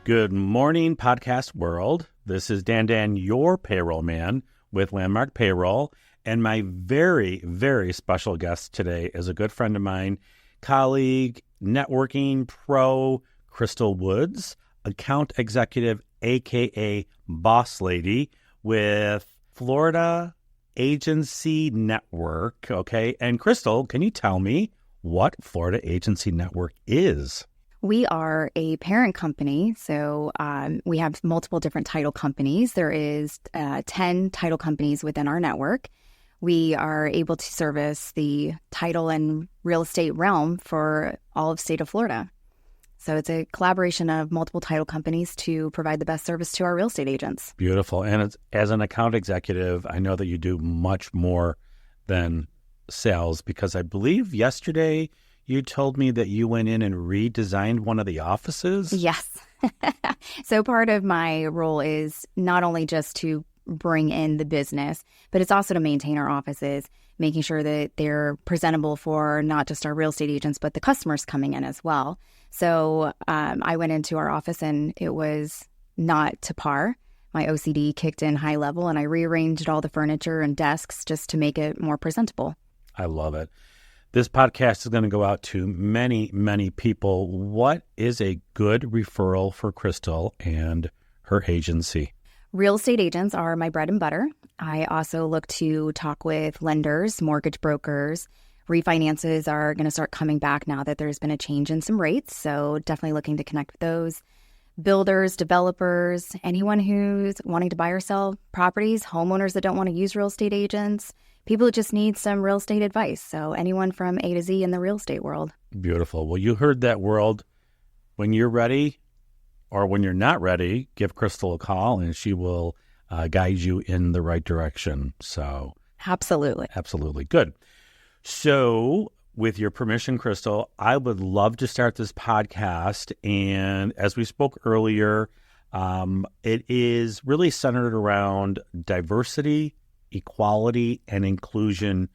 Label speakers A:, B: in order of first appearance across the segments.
A: Good morning, podcast world. This is Dan, your payroll man with Landmark Payroll. And my very, very special guest today is a good friend of mine, colleague, networking pro, Crystal Woods, account executive, AKA boss lady with Florida Agency Network. Okay. And Crystal, can you tell me what Florida Agency Network is?
B: We are a parent company, so we have multiple different title companies. There is 10 title companies within our network. We are able to service the title and real estate realm for all of state of Florida. So it's a collaboration of multiple title companies to provide the best service to our real estate agents.
A: Beautiful. And as an account executive, I know that you do much more than sales, because I believe yesterday you told me that you went in and redesigned one of the offices?
B: Yes. So part of my role is not only just to bring in the business, but it's also to maintain our offices, making sure that they're presentable for not just our real estate agents, but the customers coming in as well. So I went into our office and it was not to par. My OCD kicked in high level and I rearranged all the furniture and desks just to make it more presentable.
A: I love it. This podcast is going to go out to many, many people. What is a good referral for Crystal and her agency?
B: Real estate agents are my bread and butter. I also look to talk with lenders, mortgage brokers. Refinances are going to start coming back now that there's been a change in some rates. So definitely looking to connect with those. Builders, developers, anyone who's wanting to buy or sell properties, homeowners that don't want to use real estate agents. People just need some real estate advice. So anyone from A to Z in the real estate world.
A: Beautiful. Well, you heard that, world. When you're ready or when you're not ready, give Crystal a call and she will guide you in the right direction. So
B: Absolutely.
A: Good. So with your permission, Crystal, I would love to start this podcast. And as we spoke earlier, it is really centered around diversity, equality, and inclusion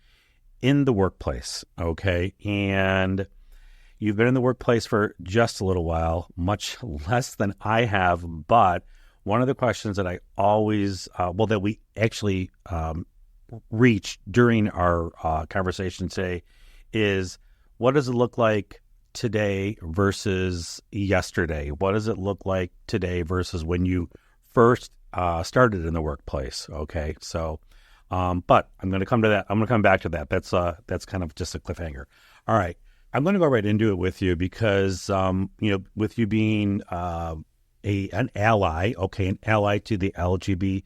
A: in the workplace, okay? And you've been in the workplace for just a little while, much less than I have, but one of the questions that I always, that we actually reach during our conversation today is, what does it look like today versus yesterday? What does it look like today versus when you first started in the workplace, okay? So, but I'm going to come to that. I'm going to come back to that. That's kind of just a cliffhanger. All right. I'm going to go right into it with you because, with you being an ally, okay, an ally to the LGBT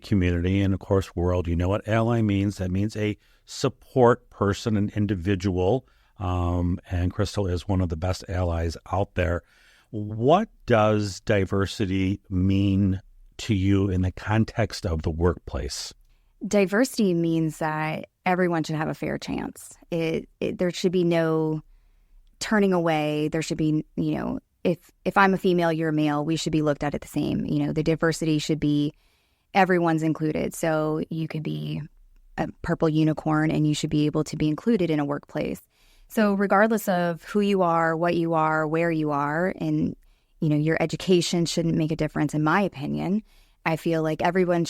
A: community and, of course, world, you know what ally means. That means a support person, an individual, and Crystal is one of the best allies out there. What does diversity mean to you in the context of the workplace?
B: Diversity means that everyone should have a fair chance. There should be no turning away. There should be, if I'm a female, you're a male, we should be looked at the same. The diversity should be everyone's included. So you could be a purple unicorn and you should be able to be included in a workplace. So regardless of who you are, what you are, where you are, and, your education shouldn't make a difference, in my opinion. I feel like anyone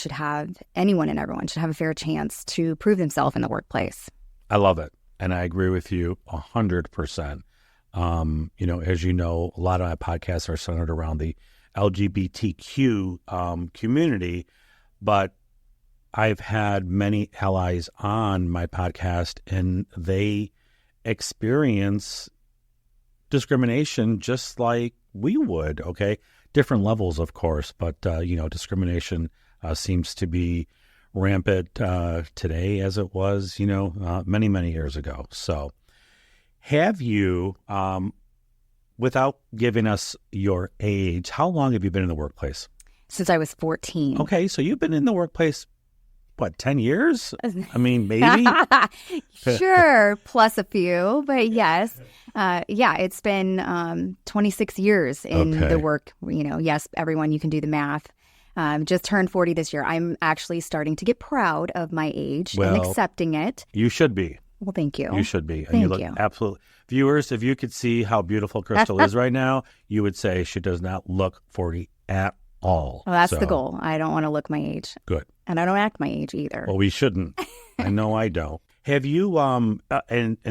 B: and everyone should have a fair chance to prove themselves in the workplace.
A: I love it. And I agree with you 100%. As you know, a lot of my podcasts are centered around the LGBTQ community, but I've had many allies on my podcast and they experience discrimination just like we would, okay? Different levels, of course, but, discrimination seems to be rampant today as it was, many, many years ago. So have you, without giving us your age, how long have you been in the workplace?
B: Since I was 14.
A: Okay, so you've been in the workplace, 10 years? I mean, maybe?
B: Sure, plus a few, but yes. It's been 26 years in the work. Yes, everyone, you can do the math. Just turned 40 this year. I'm actually starting to get proud of my age and accepting it.
A: You should be.
B: Well, thank you.
A: You should be. And
B: Thank
A: you look
B: you.
A: absolutely. Viewers, if you could see how beautiful Crystal is right now, you would say she does not look 40 at all.
B: Well, that's the goal. I don't want to look my age.
A: Good.
B: And I don't act my age either.
A: Well, we shouldn't. I know I don't. Have you, and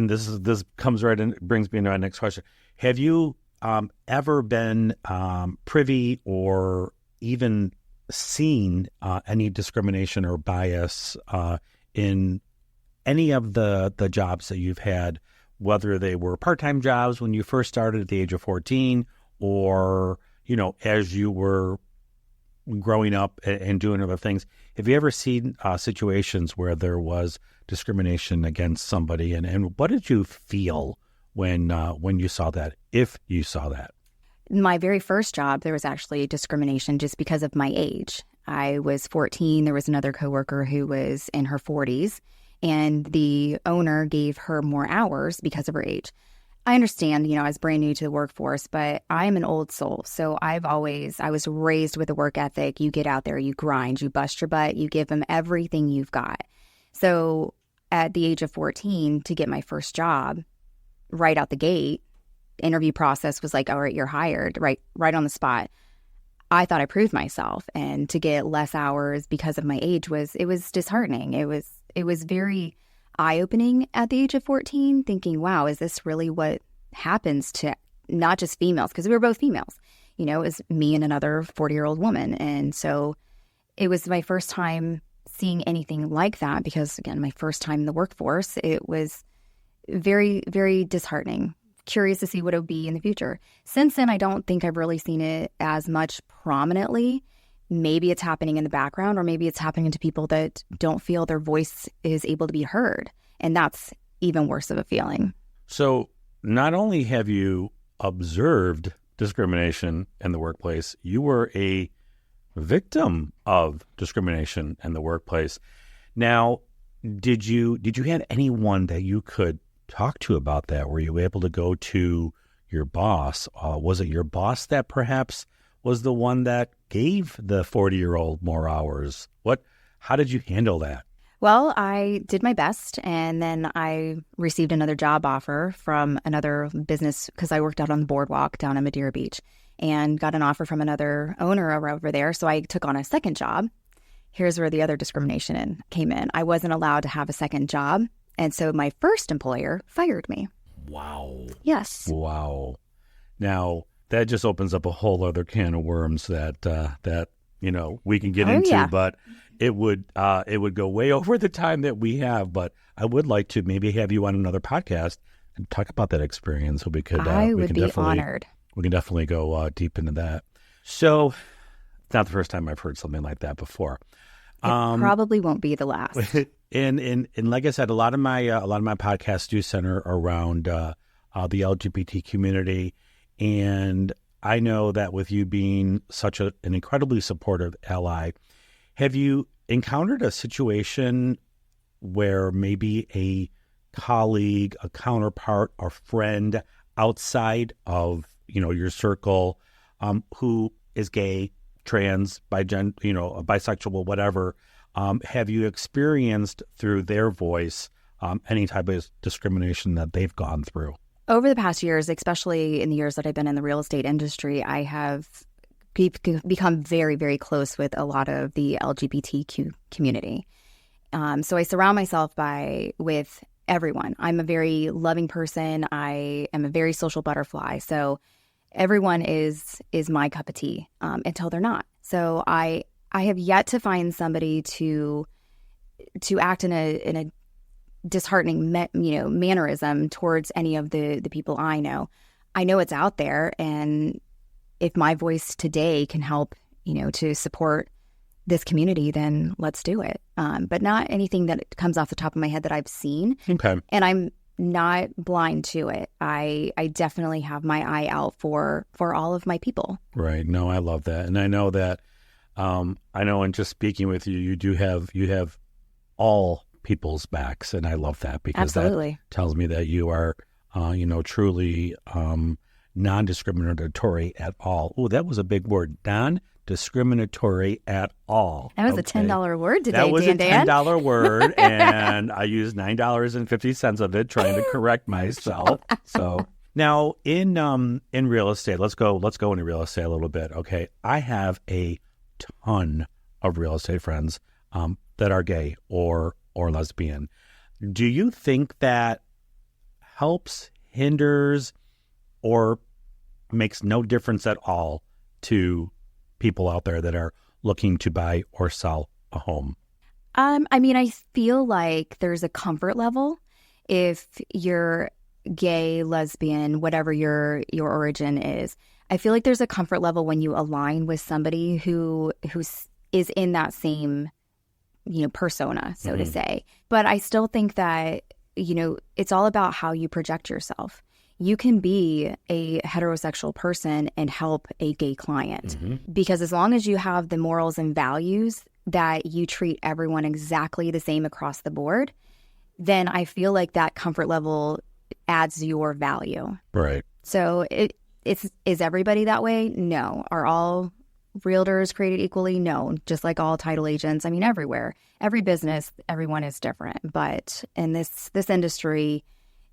A: this comes right in, brings me into my next question. Have you ever been privy or even seen any discrimination or bias in any of the jobs that you've had, whether they were part-time jobs when you first started at the age of 14 or, as you were growing up and doing other things? Have you ever seen situations where there was discrimination against somebody, and what did you feel when you saw that, if you saw that?
B: My very first job, there was actually discrimination just because of my age. I was 14. There was another coworker who was in her 40s, and the owner gave her more hours because of her age. I understand, I was brand new to the workforce, but I'm an old soul. So I was raised with a work ethic. You get out there, you grind, you bust your butt, you give them everything you've got. So at the age of 14, to get my first job, right out the gate, interview process was like, all right, you're hired, right on the spot. I thought I proved myself, and to get less hours because of my age was disheartening. It was very eye-opening at the age of 14, thinking, wow, is this really what happens to not just females? Because we were both females. It was me and another 40-year-old woman. And so it was my first time seeing anything like that because, again, my first time in the workforce. It was very, very disheartening. Curious to see what it would be in the future. Since then, I don't think I've really seen it as much prominently. Maybe it's happening in the background, or maybe it's happening to people that don't feel their voice is able to be heard. And that's even worse of a feeling.
A: So not only have you observed discrimination in the workplace, you were a victim of discrimination in the workplace. Now, did you have anyone that you could talk to about that? Were you able to go to your boss? Was it your boss that perhaps was the one that gave the 40-year-old more hours? How did you handle that?
B: Well, I did my best, and then I received another job offer from another business because I worked out on the boardwalk down in Madeira Beach, and got an offer from another owner over there. So I took on a second job. Here's where the other discrimination came in. I wasn't allowed to have a second job, and so my first employer fired me.
A: Wow.
B: Yes.
A: Wow. Now, that just opens up a whole other can of worms that we can get into,
B: yeah.
A: But it would go way over the time that we have. But I would like to maybe have you on another podcast and talk about that experience, so we could.
B: I would be honored.
A: We can definitely go deep into that. So it's not the first time I've heard something like that before.
B: It probably won't be the last.
A: And like I said, a lot of my podcasts do center around the LGBT community. And I know that with you being such an incredibly supportive ally, have you encountered a situation where maybe a colleague, a counterpart, or friend outside of your circle, who is gay, trans, bisexual, whatever, have you experienced through their voice any type of discrimination that they've gone through?
B: Over the past years, especially in the years that I've been in the real estate industry, I have become very, very close with a lot of the LGBTQ community. So I surround myself with everyone. I'm a very loving person. I am a very social butterfly. So everyone is my cup of tea until they're not. So I have yet to find somebody to act in a disheartening mannerism towards any of the people I know. I know it's out there, and if my voice today can help to support this community, then let's do it. But not anything that comes off the top of my head that I've seen.
A: Okay.
B: And I'm not blind to it. I definitely have my eye out for all of my people.
A: Right. No, I love that. And I know that in just speaking with you, you have all people's backs, and I love that, because
B: Absolutely.
A: That tells me that you are truly non-discriminatory at all. Oh, that was a big word. discriminatory at all.
B: That was a $10 word today,
A: That was
B: Dan.
A: a $10 word, and I used $9.50 of it trying to correct myself. So now in real estate, let's go into real estate a little bit. Okay, I have a ton of real estate friends that are gay or lesbian. Do you think that helps, hinders, or makes no difference at all to people out there that are looking to buy or sell a home?
B: I mean, I feel like there's a comfort level if you're gay, lesbian, whatever your origin is. I feel like there's a comfort level when you align with somebody who is in that same, persona, so to say. But I still think that, it's all about how you project yourself. You can be a heterosexual person and help a gay client because as long as you have the morals and values that you treat everyone exactly the same across the board, then I feel like that comfort level adds your value.
A: Right.
B: So is everybody that way? No. Are all realtors created equally? No. Just like all title agents. I mean, everywhere, every business, everyone is different. But in this industry,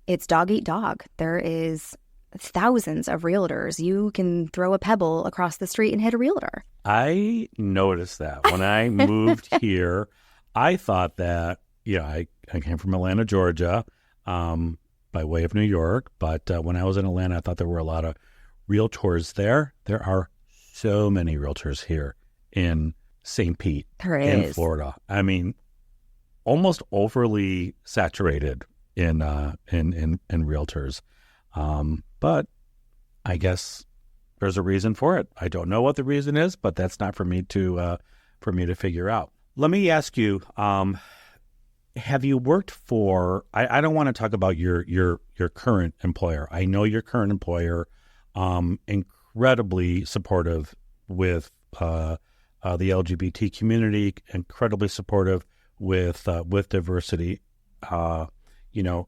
B: it's dog eat dog. There is thousands of realtors. You can throw a pebble across the street and hit a realtor.
A: I noticed that when I moved here. I thought that, I came from Atlanta, Georgia, by way of New York. But when I was in Atlanta, I thought there were a lot of realtors there. There are so many realtors here in St. Pete, in Florida. I mean, almost overly saturated in realtors. But I guess there's a reason for it. I don't know what the reason is, but that's not for me to figure out. Let me ask you, have you worked for, I don't want to talk about your current employer. I know your current employer, incredibly supportive with the LGBT community, incredibly supportive with diversity,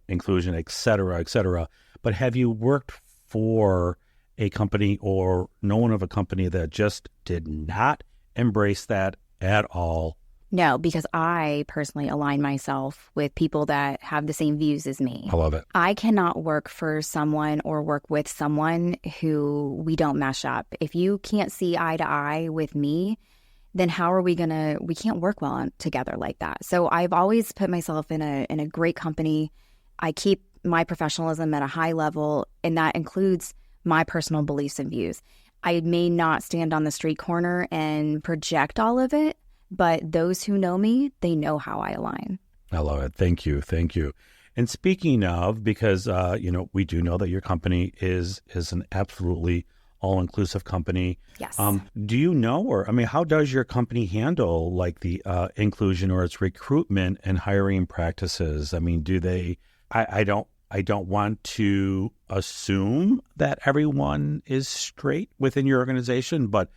A: inclusion, et cetera. But have you worked for a company or known of a company that just did not embrace that at all?
B: No, because I personally align myself with people that have the same views as me.
A: I love it. I
B: cannot work for someone or work with someone who we don't mesh up. If you can't see eye to eye with me, then how are we we can't work well together like that. So I've always put myself in a great company. I keep my professionalism at a high level, and that includes my personal beliefs and views. I may not stand on the street corner and project all of it, but those who know me, they know how I align.
A: I love it. Thank you. And speaking of, because, we do know that your company is an absolutely all-inclusive company.
B: Yes.
A: Do you know, how does your company handle like the inclusion or its recruitment and hiring practices? I mean, do they, I don't want to assume that everyone is straight within your organization, but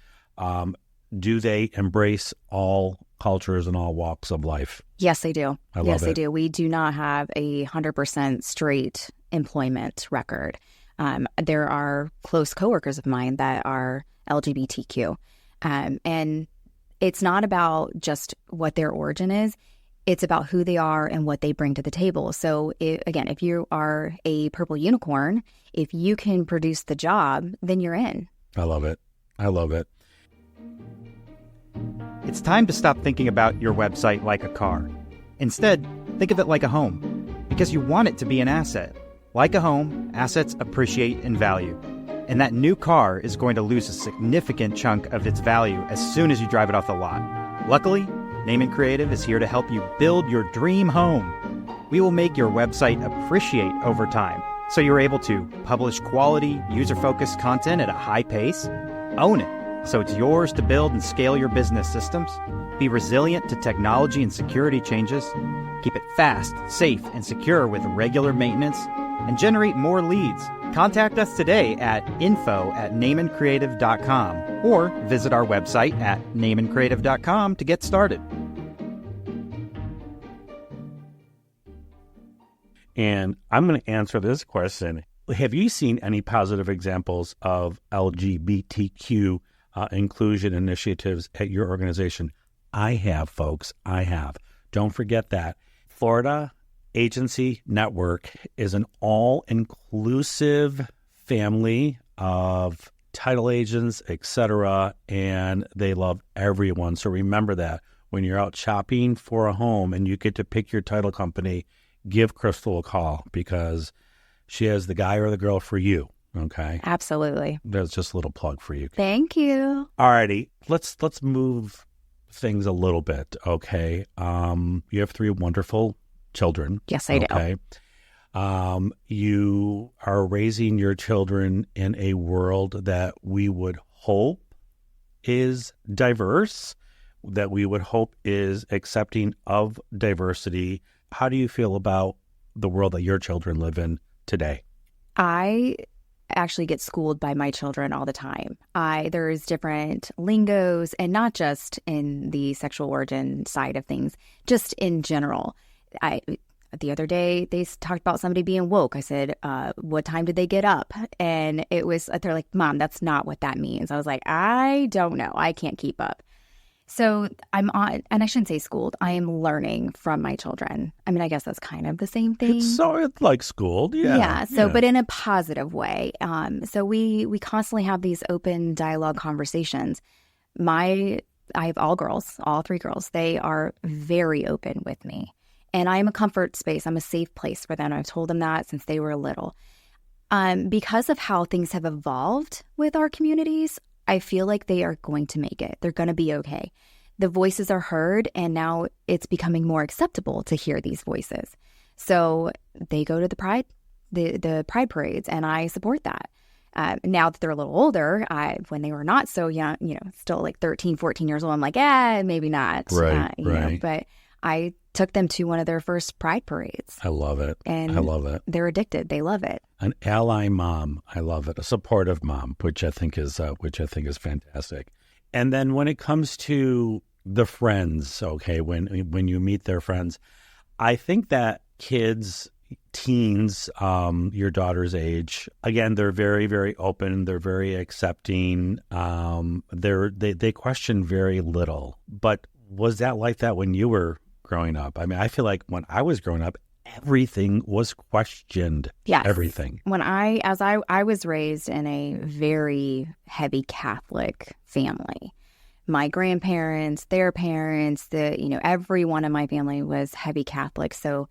A: do they embrace all cultures and all walks of life?
B: Yes, they do.
A: Yes,
B: they do. We do not have 100% straight employment record. There are close coworkers of mine that are LGBTQ. And it's not about just what their origin is. It's about who they are and what they bring to the table. So, if you are a purple unicorn, if you can produce the job, then you're in.
A: I love it.
C: It's time to stop thinking about your website like a car. Instead, think of it like a home, because you want it to be an asset. Like a home, assets appreciate in value. And that new car is going to lose a significant chunk of its value as soon as you drive it off the lot. Luckily, Name & Creative is here to help you build your dream home. We will make your website appreciate over time, so you're able to publish quality, user-focused content at a high pace, own it, so it's yours to build and scale your business systems, be resilient to technology and security changes, keep it fast, safe, and secure with regular maintenance, and generate more leads. Contact us today at info@nameandcreative.com or visit our website at nameandcreative.com to get started.
A: And I'm going to answer this question. Have you seen any positive examples of LGBTQ inclusion initiatives at your organization? I have, folks. I have. Don't forget that. Florida Agency Network is an all-inclusive family of title agents, etc., and they love everyone. So remember that when you're out shopping for a home and you get to pick your title company, give Crystal a call because she has the guy or the girl for you. Okay.
B: Absolutely.
A: That's just a little plug for you.
B: Thank you.
A: All righty. Let's move things a little bit. Okay. You have 3 wonderful children.
B: Yes, I do.
A: Okay. You are raising your children in a world that we would hope is diverse, that we would hope is accepting of diversity. How do you feel about the world that your children live in today?
B: I actually get schooled by my children all the time. There's different lingos, and not just in the sexual origin side of things, just in general. The other day, they talked about somebody being woke. I said, what time did they get up? And they're like, Mom, that's not what that means. I was like, I don't know. I can't keep up. So and I shouldn't say schooled. I am learning from my children. I mean, I guess that's kind of the same thing.
A: It's like schooled, yeah.
B: Yeah. So, but in a positive way. So we constantly have these open dialogue conversations. I have all girls, all 3 girls. They are very open with me. And I am a comfort space. I'm a safe place for them. I've told them that since they were little. Because of how things have evolved with our communities, I feel like they are going to make it. They're going to be okay. The voices are heard, and now it's becoming more acceptable to hear these voices. So they go to the pride parades, and I support that. Now that they're a little older, when they were not so young, still like 13, 14 years old, I'm like, maybe not.
A: Right.
B: But I took them to one of their first pride parades.
A: I love it.
B: And
A: I love it.
B: They're addicted. They love it.
A: An ally mom. I love it. A supportive mom, which I think is fantastic. And then when it comes to the friends, okay, when you meet their friends, I think that teens, your daughter's age, again, they're very, very open. They're very accepting. They question very little. But was that like that when you were growing up? I mean, I feel like when I was growing up, everything was questioned.
B: Yes.
A: Everything.
B: When I was raised in a very heavy Catholic family. My grandparents, their parents, everyone in my family was heavy Catholic. So,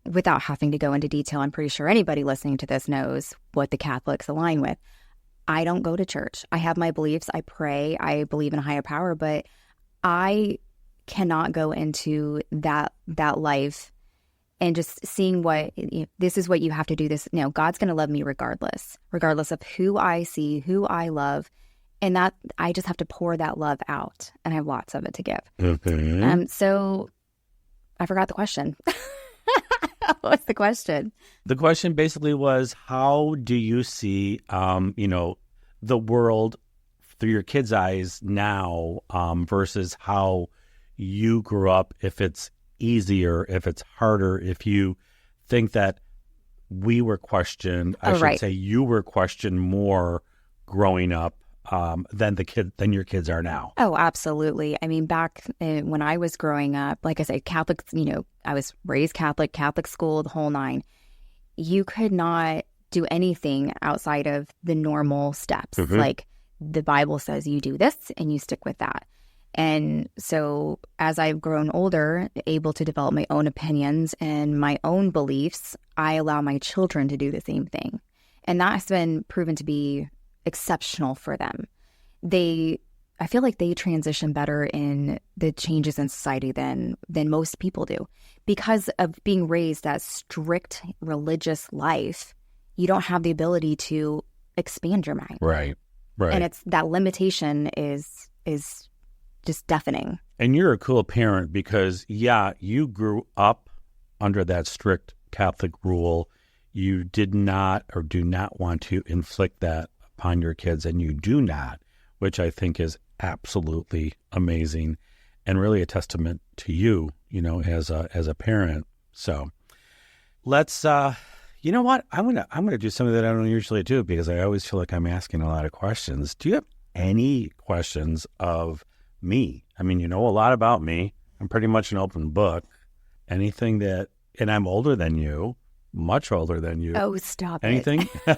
B: without having to go into detail, I'm pretty sure anybody listening to this knows what the Catholics align with. I don't go to church. I have my beliefs. I pray. I believe in a higher power, but I cannot go into that life and just seeing this is what you have to do. This, God's going to love me regardless of who I see, who I love. And that I just have to pour that love out, and I have lots of it to give.
A: Mm-hmm.
B: So I forgot the question. What's the question?
A: The question basically was, how do you see, the world through your kids' eyes now versus how you grew up, if it's easier, if it's harder, if you think that we were questioned, I should say you were questioned more growing up than your kids are now.
B: Oh, absolutely. I mean, back when I was growing up, like I said, Catholic, I was raised Catholic school, the whole 9. You could not do anything outside of the normal steps.
A: Mm-hmm.
B: Like the Bible says you do this and you stick with that. And so as I've grown older, able to develop my own opinions and my own beliefs, I allow my children to do the same thing. And that's been proven to be exceptional for them. I feel like they transition better in the changes in society than most people do. Because of being raised that strict religious life, you don't have the ability to expand your mind.
A: Right.
B: And it's that limitation is just deafening.
A: And you're a cool parent because, you grew up under that strict Catholic rule. You did not or do not want to inflict that upon your kids, and you do not, which I think is absolutely amazing and really a testament to you, as a parent. So let's, you know what? I'm gonna do something that I don't usually do because I always feel like I'm asking a lot of questions. Do you have any questions of me. I mean, you know a lot about me. I'm pretty much an open book. Anything that, and I'm older than you, much older than you.
B: Oh, stop
A: Anything?
B: it.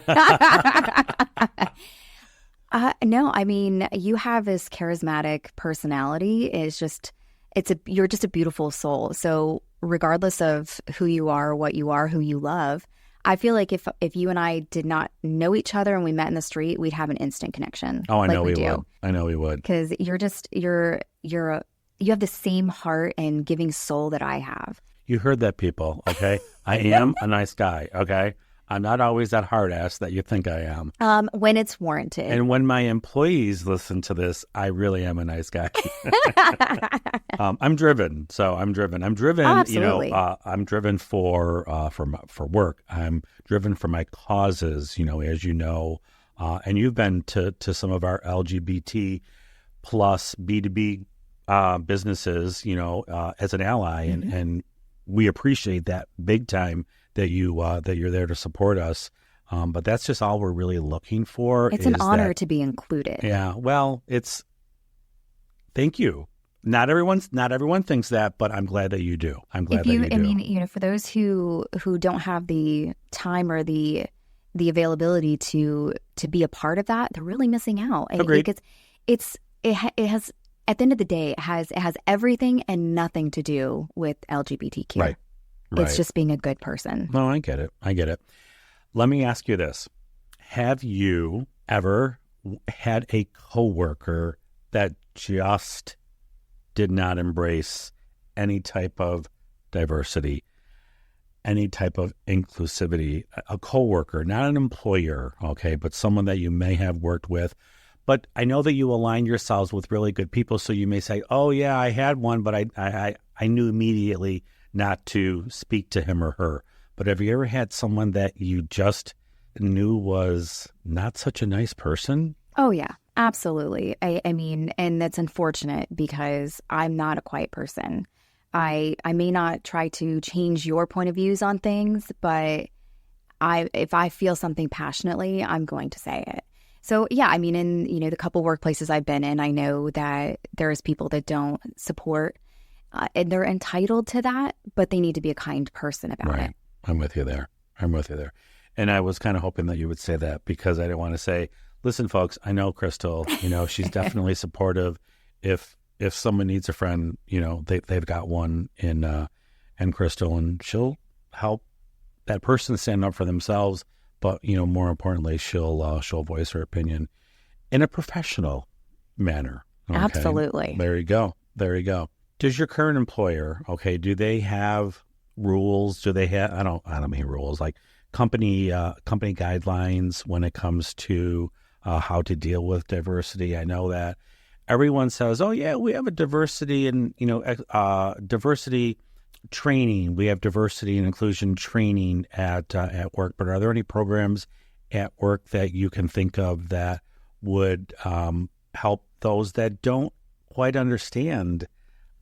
B: No, I mean, you have this charismatic personality. You're just a beautiful soul. So regardless of who you are, who you love, I feel like if you and I did not know each other and we met in the street, we'd have an instant connection.
A: Oh, I
B: like
A: know we
B: do.
A: would. I know we would.
B: Because you have the same heart and giving soul that I have.
A: You heard that, people, okay? I am a nice guy, okay? I'm not always that hard ass that you think I am.
B: When it's warranted.
A: And when my employees listen to this, I really am a nice guy. I'm driven. So I'm driven. I'm driven,
B: oh, absolutely.
A: I'm driven for work. I'm driven for my causes, as you know. And you've been to some of our LGBT plus B2B businesses, as an ally.
B: Mm-hmm.
A: And we appreciate that big time that you're there to support us. But that's just all we're really looking for.
B: It's an honor to be included.
A: Yeah. Well, thank you. Not everyone thinks that, but I'm glad that you do. I'm glad that you do.
B: I mean, for those who don't have the time or the availability to be a part of that, they're really missing out.
A: Agreed.
B: It has, at the end of the day, it has everything and nothing to do with LGBTQ.
A: Right.
B: It's just being a good person.
A: No, I get it. Let me ask you this. Have you ever had a coworker that just did not embrace any type of diversity, any type of inclusivity? A coworker, not an employer, okay, but someone that you may have worked with. But I know that you align yourselves with really good people, so you may say, oh, yeah, I had one, but I knew immediately not to speak to him or her. But have you ever had someone that you just knew was not such a nice person?
B: Oh, yeah, absolutely. I mean, and that's unfortunate because I'm not a quiet person. I may not try to change your point of views on things, but if I feel something passionately, I'm going to say it. So, yeah, I mean, in the couple workplaces I've been in, I know that there's people that don't support and they're entitled to that, but they need to be a kind person about it.
A: I'm with you there. And I was kind of hoping that you would say that because I didn't want to say, listen, folks, I know Crystal, she's definitely supportive. If someone needs a friend, they've got one in Crystal, and she'll help that person stand up for themselves. But, more importantly, she'll voice her opinion in a professional manner. Okay?
B: Absolutely.
A: There you go. Does your current employer, do they have rules? Do they have, I don't mean rules, like company guidelines when it comes to how to deal with diversity? I know that everyone says, oh yeah, we have a diversity and, diversity training. We have diversity and inclusion training at work, but are there any programs at work that you can think of that would help those that don't quite understand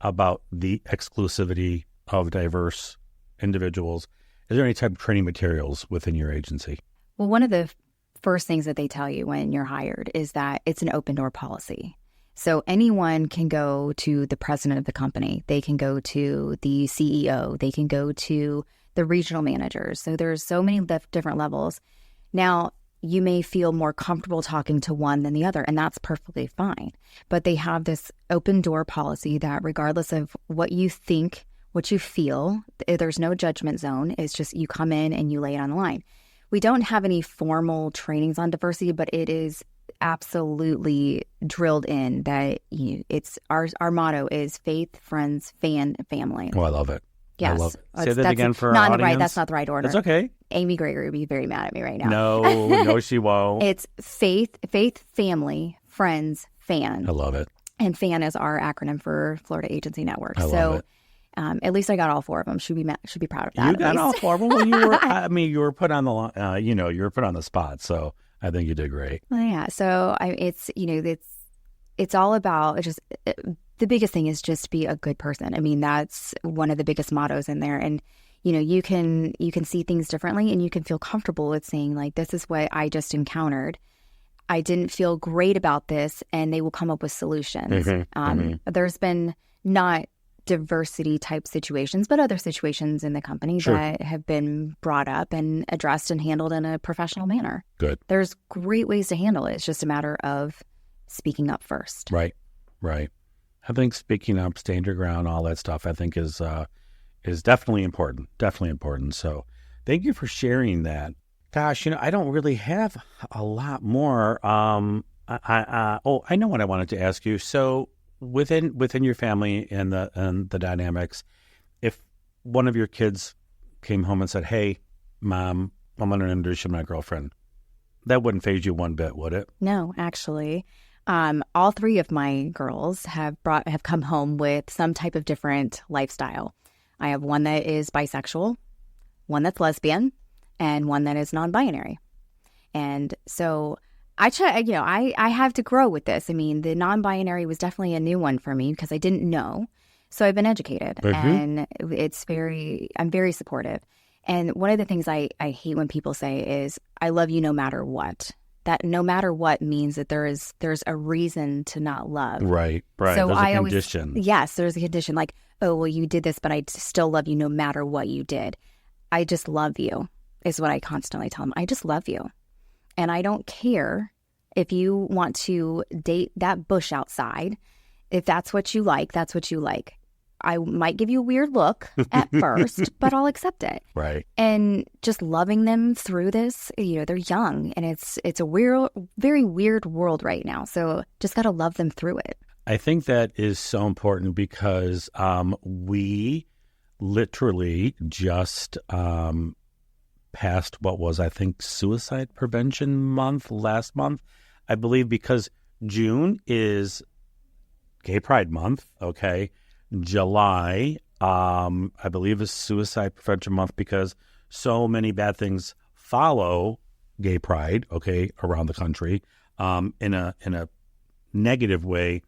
A: about the exclusivity of diverse individuals? Is there any type of training materials within your agency?
B: Well, one of the first things that they tell you when you're hired is that it's an open door policy. So anyone can go to the president of the company. They can go to the CEO. They can go to the regional managers. So there's so many different levels. Now, you may feel more comfortable talking to one than the other, and that's perfectly fine. But they have this open door policy that regardless of what you think, what you feel, there's no judgment zone. It's just you come in and you lay it on the line. We don't have any formal trainings on diversity, but it is absolutely drilled in that it's our motto is faith, friends, family.
A: Oh, I love it.
B: Yes.
A: I love it. Say that again for our audience.
B: That's not the right order.
A: That's okay.
B: Amy Gregory would be very mad at me right now.
A: No, she won't.
B: It's faith, family, friends, fan.
A: I love it.
B: And FAN is our acronym for Florida Agency Network.
A: I love it.
B: At least I got all four of them. Should be proud of that.
A: You got all four of them. Well, you were put on the you were put on the spot. So I think you did great.
B: Well, yeah. So it's all about just the biggest thing is just be a good person. I mean, that's one of the biggest mottos in there. And you can see things differently, and you can feel comfortable with saying like, this is what I just encountered. I didn't feel great about this, and they will come up with solutions. There's been not diversity type situations, but other situations in the company that have been brought up and addressed and handled in a professional manner.
A: Good.
B: There's great ways to handle it. It's just a matter of speaking up first.
A: Right. I think speaking up, stand your ground, all that stuff, I think is definitely important. Definitely important. So thank you for sharing that. Gosh, I don't really have a lot more. I know what I wanted to ask you. So within your family and the dynamics, if one of your kids came home and said, "Hey, Mom, I'm going to introduce you to my girlfriend," that wouldn't faze you one bit, would it?
B: No, actually. All three of my girls have come home with some type of different lifestyle. I have one that is bisexual, one that's lesbian, and one that is non-binary. And so I have to grow with this. I mean, the non-binary was definitely a new one for me because I didn't know. So I've been educated, and I'm very supportive. And one of the things I hate when people say is, "I love you no matter what." That no matter what means that there's a reason to not love.
A: Right. So there's a condition.
B: Yes, there's a condition like, "Oh, well, you did this, but I still love you no matter what you did." I just love you is what I constantly tell them. I just love you. And I don't care if you want to date that bush outside. If that's what you like, that's what you like. I might give you a weird look at first, but I'll accept it.
A: Right.
B: And just loving them through this, they're young, and it's a very weird world right now. So just got to love them through it.
A: I think that is so important because we literally just passed what was, I think, Suicide Prevention Month last month, I believe, because June is Gay Pride Month, okay? July, I believe, is Suicide Prevention Month because so many bad things follow Gay Pride, okay, around the country, in a negative way.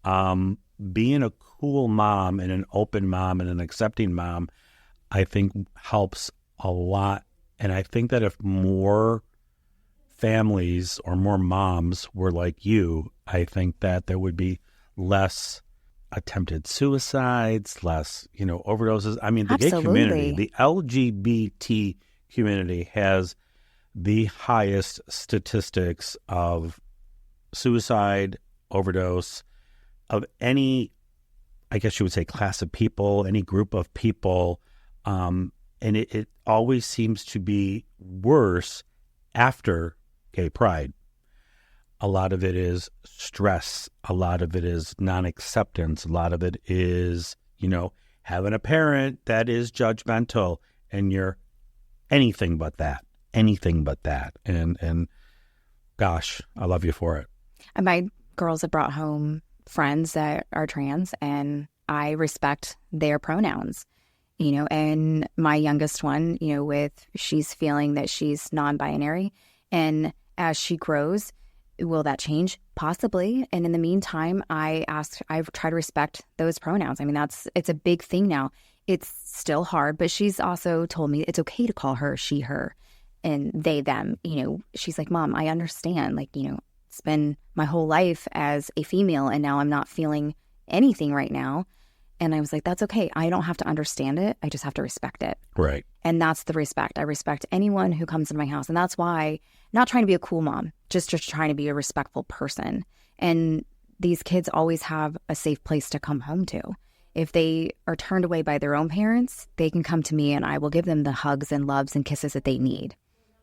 A: Being a cool mom and an open mom and an accepting mom, I think helps a lot. And I think that if more families or more moms were like you, I think that there would be less attempted suicides, less, overdoses. I mean, the gay community, the LGBT community has the highest statistics of suicide, overdose, of any, I guess you would say, class of people, any group of people. And it always seems to be worse after gay pride. A lot of it is stress. A lot of it is non-acceptance. A lot of it is, having a parent that is judgmental and you're anything but that. And gosh, I love you for it.
B: And my girls have brought home friends that are trans, and I respect their pronouns, and my youngest one, she's feeling that she's non-binary. And as she grows, will that change? Possibly. And in the meantime, I try to respect those pronouns. I mean, it's a big thing now. It's still hard, but she's also told me it's okay to call her she, her, and they, them. She's like, "Mom, I understand. It's been my whole life as a female, and now I'm not feeling anything right now." And I was like, "That's okay. I don't have to understand it. I just have to respect it."
A: Right.
B: And that's the respect. I respect anyone who comes into my house. And that's why, not trying to be a cool mom, just trying to be a respectful person. And these kids always have a safe place to come home to. If they are turned away by their own parents, they can come to me and I will give them the hugs and loves and kisses that they need.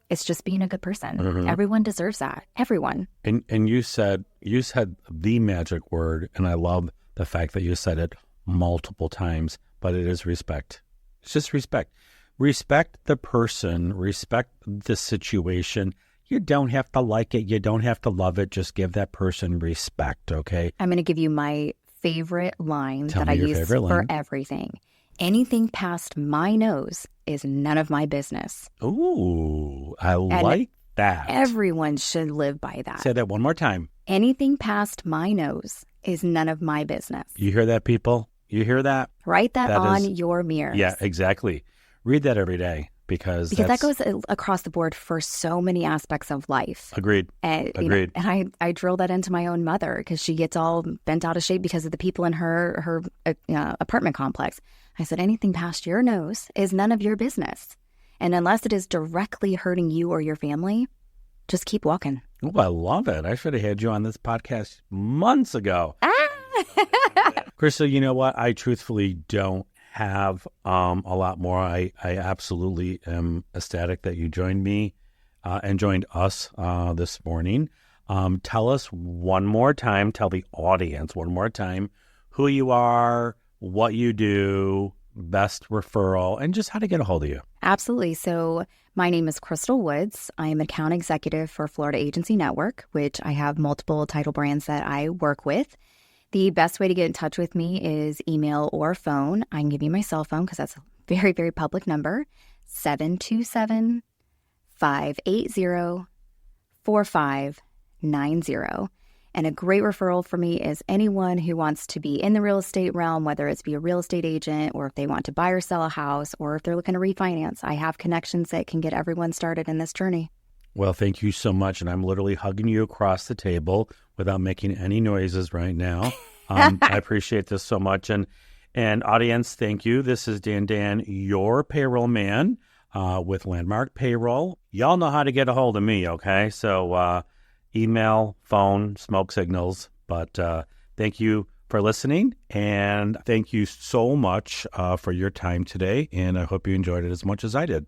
B: It's just being a good person. Mm-hmm. Everyone deserves that. Everyone. And
A: you said the magic word, and I love the fact that you said it multiple times, but it is respect. It's just respect. Respect the person, respect the situation. You don't have to like it. You don't have to love it. Just give that person respect, okay?
B: I'm going to give you my favorite line that I use for everything. Anything past my nose is none of my business.
A: Ooh, I like that.
B: Everyone should live by that.
A: Say that one more time.
B: Anything past my nose is none of my business.
A: You hear that, people? You hear that?
B: Write that on your mirrors.
A: Yeah, exactly. Read that every day. because
B: that goes across the board for so many aspects of life.
A: Agreed.
B: Agreed. And I drill that into my own mother because she gets all bent out of shape because of the people in her apartment complex. I said, anything past your nose is none of your business. And unless it is directly hurting you or your family, just keep walking.
A: Oh, I love it. I should have had you on this podcast months ago. Crystal, you know what? I truthfully don't have a lot more. I absolutely am ecstatic that you joined me and joined us this morning. Tell us one more time, tell the audience one more time who you are, what you do, best referral, and just how to get a hold of you.
B: Absolutely. So my name is Crystal Woods. I am account executive for Florida Agency Network, which I have multiple title brands that I work with. The best way to get in touch with me is email or phone. I can give you my cell phone because that's a very, very public number, 727-580-4590. And a great referral for me is anyone who wants to be in the real estate realm, whether it's be a real estate agent or if they want to buy or sell a house or if they're looking to refinance. I have connections that can get everyone started in this journey.
A: Well, thank you so much. And I'm literally hugging you across the table without making any noises right now. I appreciate this so much. And audience, thank you. This is Dan, your payroll man with Landmark Payroll. Y'all know how to get a hold of me, okay? So email, phone, smoke signals. But thank you for listening. And thank you so much for your time today. And I hope you enjoyed it as much as I did.